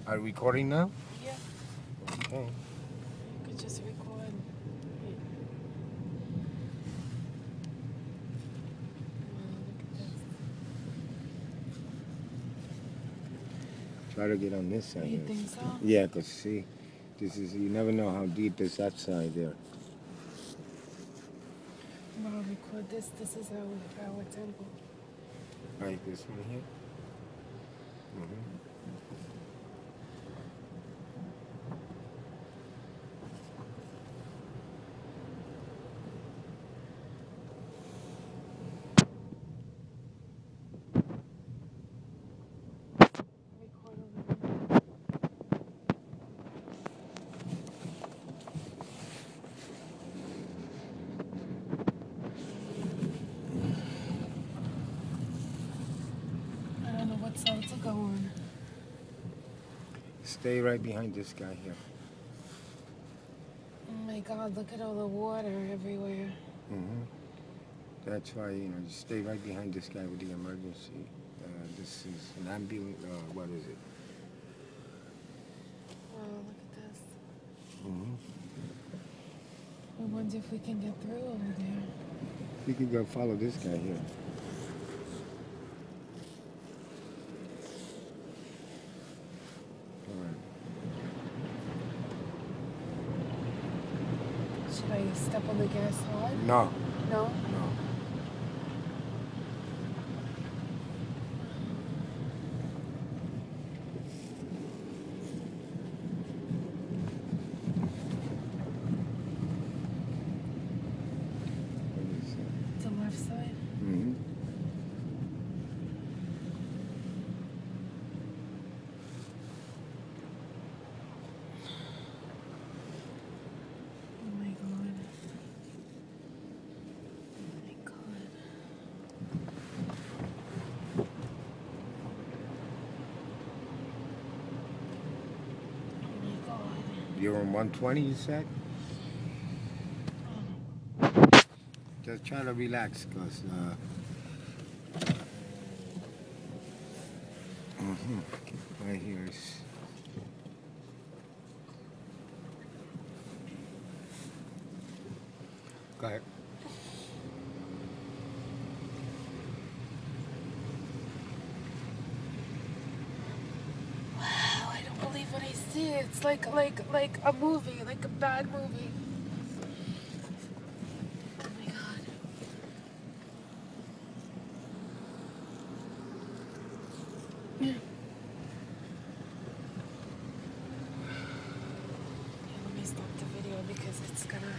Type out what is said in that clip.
Are you recording now? Yeah, Okay. you could just record. Wait. Look at this. Try to get on this side You here. think so? Yeah, because see, this is, you never know how deep is that side there. I'm gonna record this. This is our temple. Like this one here? Mm-hmm. Record over there. I don't know what side to go on. Stay right behind this guy here. Oh my God! Look at all the water everywhere. Mm-hmm. That's why, you know, you stay right behind this guy with the emergency. This is an ambulance, what is it? Wow! Look at this. Mm-hmm. I wonder if we can get through over there. You can go follow this guy here. All right. Should I step on the gas hard? No, No. no. The left side. Mm-hmm. Oh my God. Oh my God. Oh my God. You're on 120, you said? Just try to relax, because right here is. Go ahead. Wow, I don't believe what I see. It's like a movie, like a bad movie. Oh my God. Yeah, let me stop the video because it's gonna